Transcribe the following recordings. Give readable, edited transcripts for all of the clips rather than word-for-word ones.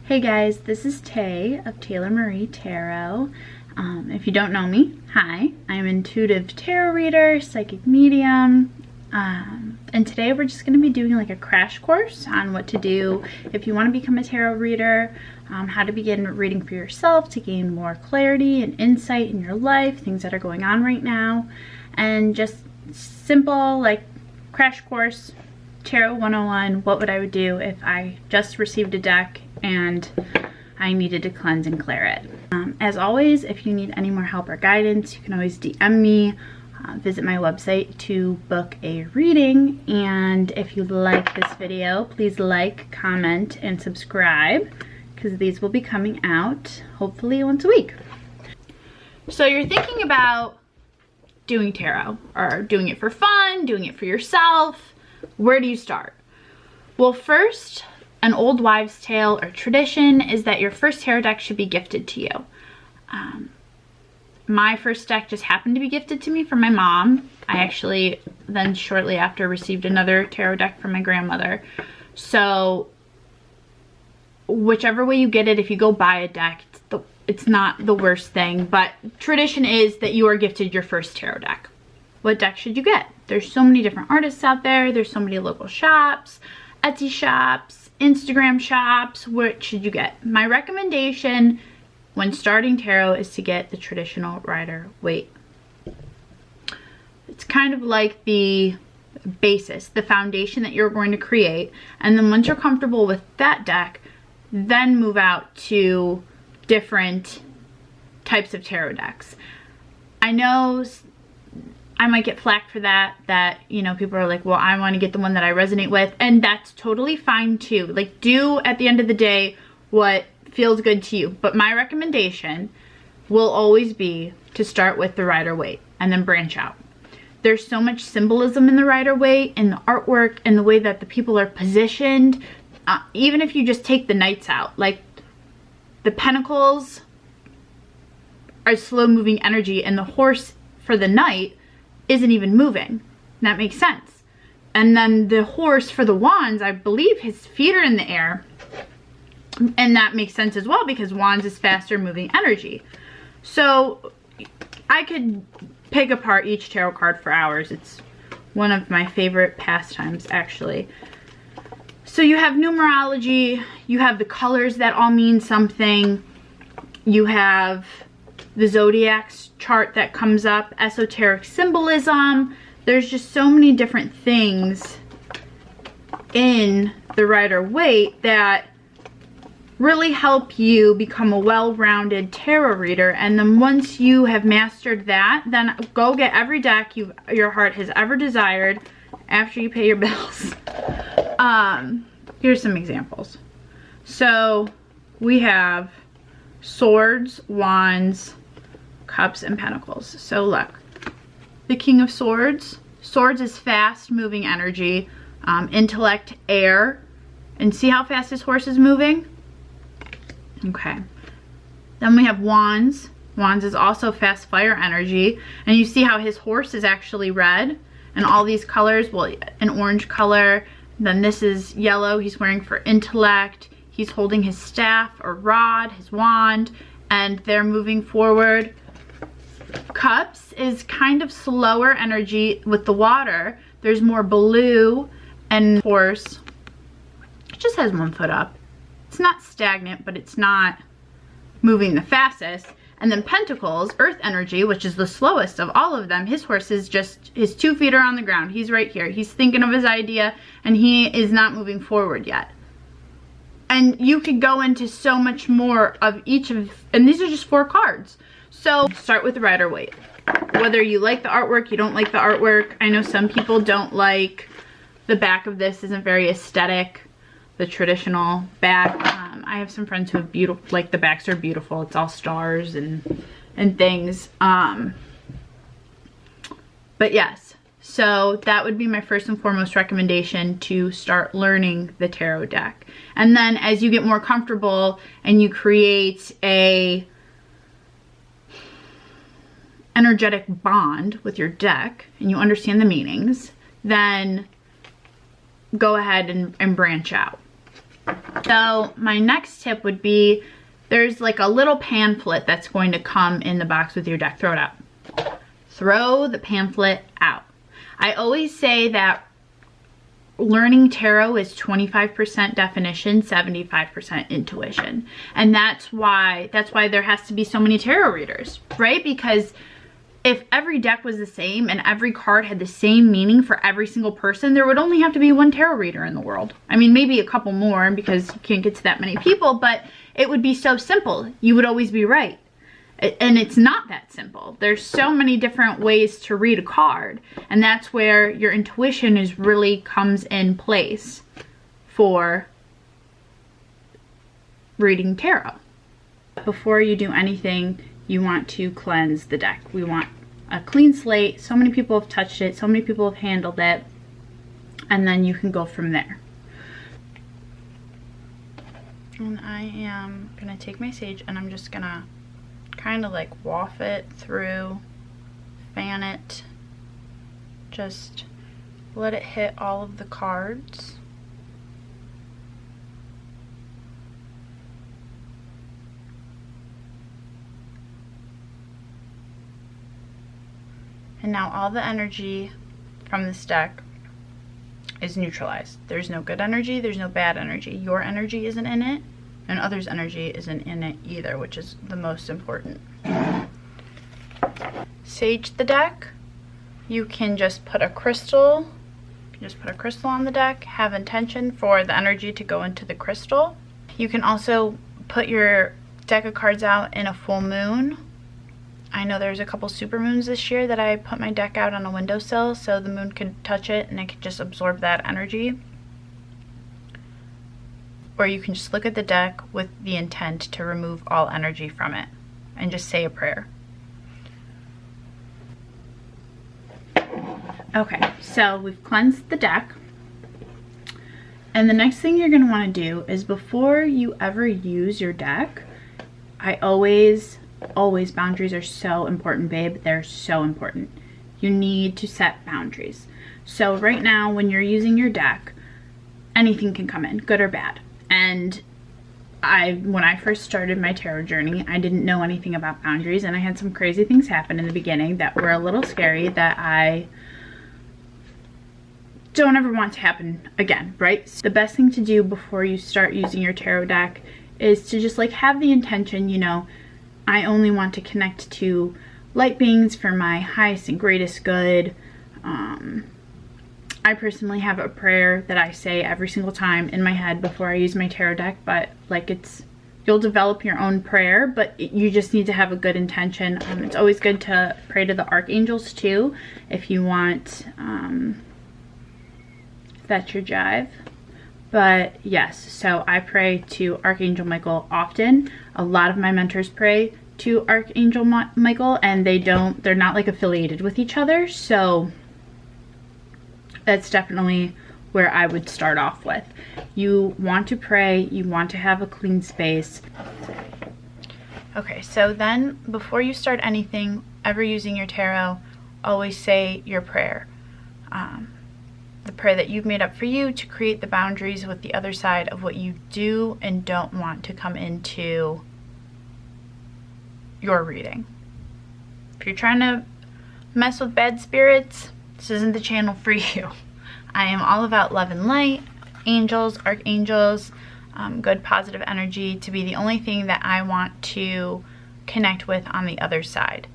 Hey guys, this is Tay of Taylor Marie Tarot. If you don't know me, hi. I'm an intuitive tarot reader, psychic medium, and today we're just going to be doing like a crash course on what to do if you want to become a tarot reader, how to begin reading for yourself to gain more clarity and insight in your life, things that are going on right now, and just simple like crash course, Tarot 101, what would I would do if I just received a deck and I needed to cleanse and clear it. As always, if you need any more help or guidance, you can always DM me, visit my website to book a reading, and if you like this video, please like, comment, and subscribe, because these will be coming out hopefully once a week. So you're thinking about doing tarot, or doing it for fun, doing it for yourself. Where do you start? Well, first, an old wives' tale or tradition is that your first tarot deck should be gifted to you. My first deck just happened to be gifted to me from my mom. I actually then shortly after received another tarot deck from my grandmother. So whichever way you get it, if you go buy a deck, it's not the worst thing, but tradition is that you are gifted your first tarot deck. What deck should you get? There's so many different artists out there. There's so many local shops, Etsy shops, Instagram shops. What should you get? My recommendation when starting tarot is to get the traditional Rider-Waite. It's kind of like the basis, the foundation that you're going to create. And then once you're comfortable with that deck, then move out to different types of tarot decks. I know I might get flack for that, you know, people are like, well, I want to get the one that I resonate with, and that's totally fine too. Like, do at the end of the day what feels good to you. But my recommendation will always be to start with the Rider-Waite and then branch out. There's so much symbolism in the Rider-Waite and the artwork and the way that the people are positioned. Even if you just take the knights out, like the pentacles are slow moving energy, and the horse for the knight isn't even moving. That makes sense. And then the horse for the wands, I believe his feet are in the air, and that makes sense as well because wands is faster moving energy. So I could pick apart each tarot card for hours. It's one of my favorite pastimes, actually. So you have numerology, you have the colors that all mean something, you have the zodiac's chart that comes up, esoteric symbolism. There's just so many different things in the Rider-Waite that really help you become a well-rounded tarot reader. And then once you have mastered that, then go get every deck your heart has ever desired after you pay your bills. Here's some examples. So we have swords, wands, cups, and pentacles. So look, the King of Swords. Swords is fast moving energy, intellect, air, and see how fast his horse is moving? Okay. Then we have wands. Wands is also fast fire energy, and you see how his horse is actually red, and all these colors, well, an orange color, then this is yellow, he's wearing for intellect, he's holding his staff or rod, his wand, and they're moving forward. Cups is kind of slower energy with the water. There's more blue, and horse just has one foot up. It's not stagnant, but it's not moving the fastest. And then pentacles, earth energy, which is the slowest of all of them. His horse is just, his 2 feet are on the ground. He's right here. He's thinking of his idea, and he is not moving forward yet. And you could go into so much more of each of, and these are just 4 cards. So start with the Rider-Waite. Whether you like the artwork, you don't like the artwork. I know some people don't like the back of this, isn't very aesthetic. The traditional back. I have some friends who have beautiful, like the backs are beautiful. It's all stars and things. But yes, so that would be my first and foremost recommendation, to start learning the tarot deck. And then as you get more comfortable and you create a energetic bond with your deck and you understand the meanings, then go ahead and branch out. So my next tip would be, there's like a little pamphlet that's going to come in the box with your deck. Throw it out. Throw the pamphlet out. I always say that learning tarot is 25% definition, 75% intuition. And that's why there has to be so many tarot readers, right? Because if every deck was the same and every card had the same meaning for every single person, there would only have to be one tarot reader in the world. I mean, maybe a couple more because you can't get to that many people, but it would be so simple. You would always be right. And it's not that simple. There's so many different ways to read a card, and that's where your intuition really comes in place for reading tarot. Before you do anything, you want to cleanse the deck. We want a clean slate. So many people have touched it, so many people have handled it, and then you can go from there. And I am gonna take my sage and I'm just gonna kind of like waft it through, fan it, just let it hit all of the cards. And now all the energy from this deck is neutralized. There's no good energy, there's no bad energy. Your energy isn't in it, and others' energy isn't in it either, which is the most important. Sage the deck. You can just put a crystal. On the deck, have intention for the energy to go into the crystal. You can also put your deck of cards out in a full moon. I know there's a couple super moons this year that I put my deck out on a windowsill so the moon could touch it and it could just absorb that energy. Or you can just look at the deck with the intent to remove all energy from it and just say a prayer. Okay, so we've cleansed the deck. And the next thing you're going to want to do is, before you ever use your deck, always, boundaries are so important, babe. They're so important. You need to set boundaries. So right now, when you're using your deck, anything can come in, good or bad. And when I first started my tarot journey, I didn't know anything about boundaries, and I had some crazy things happen in the beginning that were a little scary that I don't ever want to happen again, right? So the best thing to do before you start using your tarot deck is to just like have the intention, you know, I only want to connect to light beings for my highest and greatest good. I personally have a prayer that I say every single time in my head before I use my tarot deck, but like you'll develop your own prayer, but you just need to have a good intention. It's always good to pray to the archangels too, if you want, that's your jive. But yes, so I pray to Archangel Michael often. A lot of my mentors pray to Archangel Michael, and they're not like affiliated with each other, so that's definitely where I would start off with. You want to pray, you want to have a clean space. Okay, so then before you start anything, ever using your tarot, always say your prayer. The prayer that you've made up for you to create the boundaries with the other side of what you do and don't want to come into your reading. If you're trying to mess with bad spirits, this isn't the channel for you. I am all about love and light, angels, archangels, good positive energy to be the only thing that I want to connect with on the other side.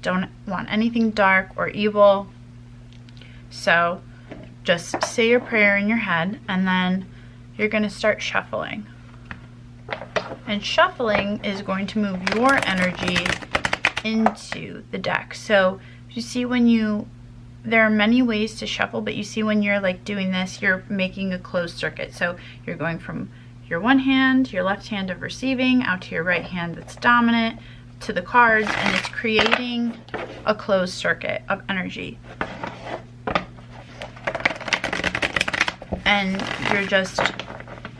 Don't want anything dark or evil. So just say your prayer in your head, and then you're going to start shuffling. And shuffling is going to move your energy into the deck. So you see there are many ways to shuffle, but you see when you're like doing this, you're making a closed circuit. So you're going from your one hand, your left hand of receiving, out to your right hand that's dominant, to the cards, and it's creating a closed circuit of energy. And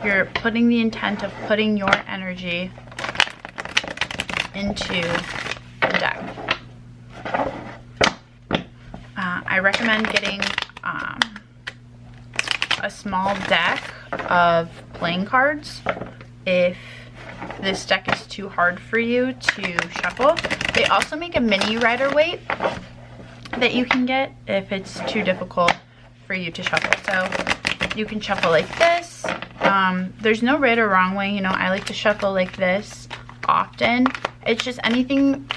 you're putting the intent of putting your energy into the deck. I recommend getting a small deck of playing cards if this deck is too hard for you to shuffle. They also make a mini Rider-Waite that you can get if it's too difficult for you to shuffle. So you can shuffle like this. There's no right or wrong way, you know. I like to shuffle like this often. It's just anything,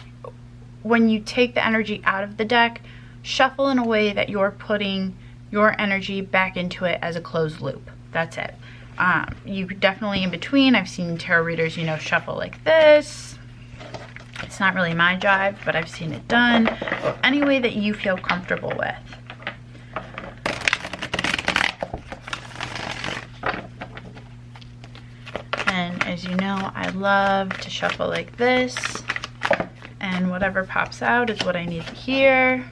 when you take the energy out of the deck, shuffle in a way that you're putting your energy back into it as a closed loop. That's it. You definitely in between, I've seen tarot readers, you know, shuffle like this. It's not really my jive, but I've seen it done. Any way that you feel comfortable with. And as you know, I love to shuffle like this, and whatever pops out is what I need to hear.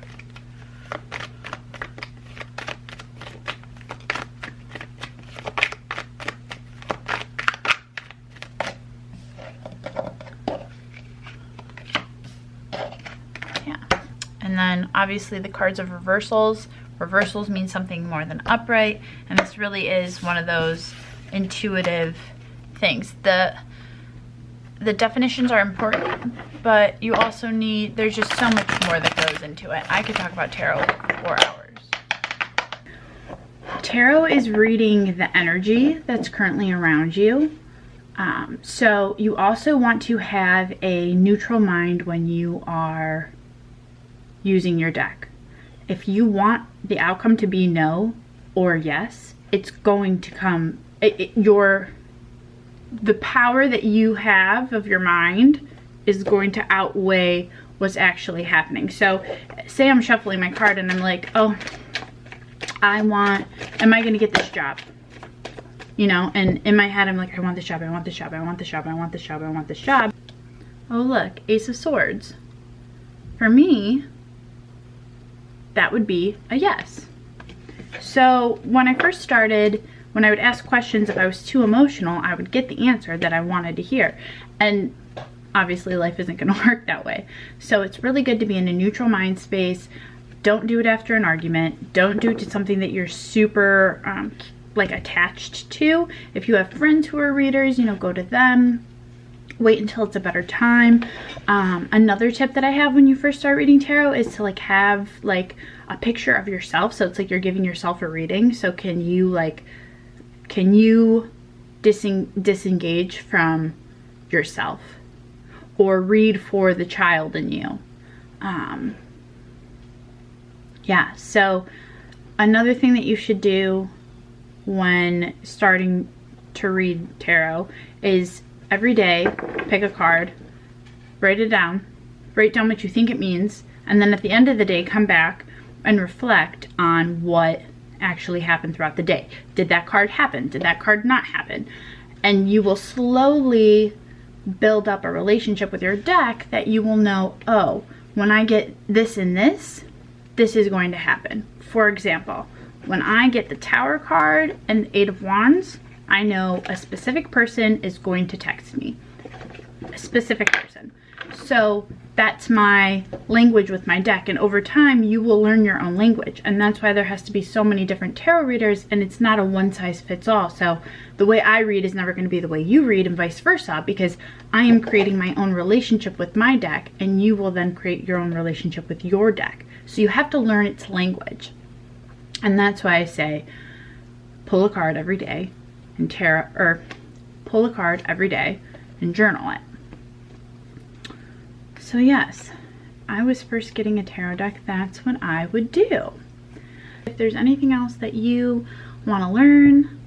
And then obviously the cards of reversals. Reversals mean something more than upright, and this really is one of those intuitive things. The definitions are important, but you also need, there's just so much more that goes into it. I could talk about tarot for hours. Tarot is reading the energy that's currently around you. So you also want to have a neutral mind when you are using your deck. If you want the outcome to be no or yes, it's going to come, the power that you have of your mind is going to outweigh what's actually happening. So say I'm shuffling my card and I'm like, oh, am I going to get this job? You know, and in my head I'm like, I want this job, I want this job, I want this job, I want this job, I want this job. Oh look, Ace of Swords. For me, that would be a yes. So when I first started, when I would ask questions, if I was too emotional, I would get the answer that I wanted to hear. And obviously life isn't going to work that way. So it's really good to be in a neutral mind space. Don't do it after an argument. Don't do it to something that you're super like attached to. If you have friends who are readers, you know, go to them. Wait until it's a better time. Another tip that I have when you first start reading tarot is to like have like a picture of yourself. So it's like you're giving yourself a reading. So can you disengage from yourself or read for the child in you? Yeah, so another thing that you should do when starting to read tarot is every day pick a card, write down what you think it means, and then at the end of the day come back and reflect on what actually happened throughout the day. Did that card happen? Did that card not happen? And you will slowly build up a relationship with your deck that you will know, oh, when I get this and this is going to happen. For example, when I get the Tower card and the Eight of Wands, I know a specific person is going to text me. A specific person. So that's my language with my deck, and over time you will learn your own language, and that's why there has to be so many different tarot readers, and it's not a one-size-fits-all. So the way I read is never going to be the way you read, and vice versa, because I am creating my own relationship with my deck, and you will then create your own relationship with your deck. So you have to learn its language, and that's why I say pull a card every day and pull a card every day and journal it. So yes, I was first getting a tarot deck, that's what I would do. If there's anything else that you want to learn,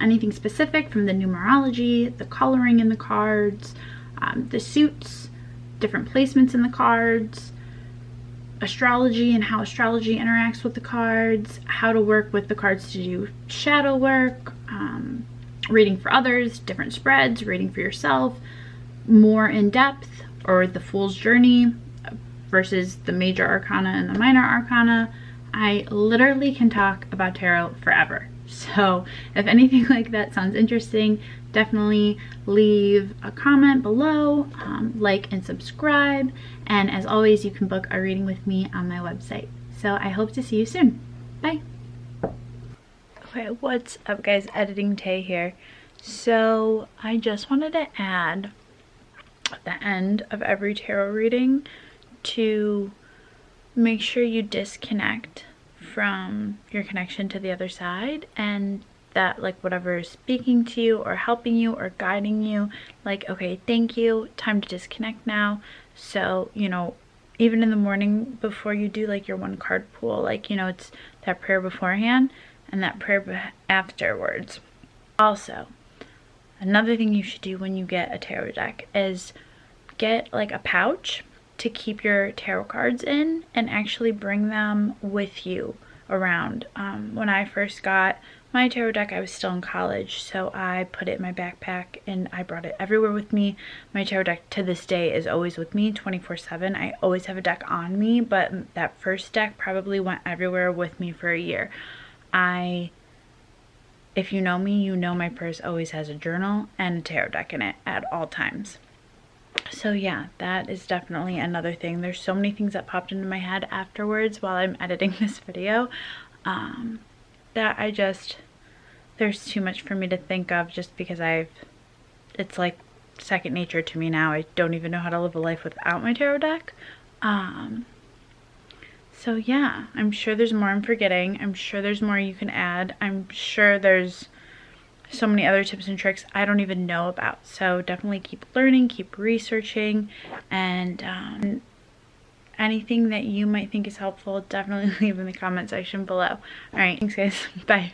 anything specific from the numerology, the coloring in the cards, the suits, different placements in the cards, astrology and how astrology interacts with the cards, how to work with the cards to do shadow work, reading for others, different spreads, reading for yourself, more in depth, or the Fool's Journey versus the major arcana and the minor arcana. I literally can talk about tarot forever. So if anything like that sounds interesting, definitely leave a comment below, like and subscribe, and as always you can book a reading with me on my website. So I hope to see you soon. Bye. Okay, what's up guys, Editing Tay here. So I just wanted to add at the end of every tarot reading to make sure you disconnect from your connection to the other side, and that like whatever is speaking to you or helping you or guiding you, like, okay, thank you, time to disconnect now. So, you know, even in the morning before you do like your 1-card pool, like, you know, it's that prayer beforehand and that prayer afterwards. Also, another thing you should do when you get a tarot deck is get like a pouch to keep your tarot cards in and actually bring them with you around. When I first got my tarot deck, I was still in college, so I put it in my backpack and I brought it everywhere with me. My tarot deck to this day is always with me 24/7. I always have a deck on me, but that first deck probably went everywhere with me for a year. If you know me, you know my purse always has a journal and a tarot deck in it at all times. So yeah, that is definitely another thing. There's so many things that popped into my head afterwards while I'm editing this video, that there's too much for me to think of, just because it's like second nature to me now. I don't even know how to live a life without my tarot deck. So yeah, I'm sure there's more I'm forgetting. I'm sure there's more you can add. I'm sure there's so many other tips and tricks I don't even know about. So definitely keep learning, keep researching, and anything that you might think is helpful, definitely leave in the comment section below. All right, thanks guys. Bye.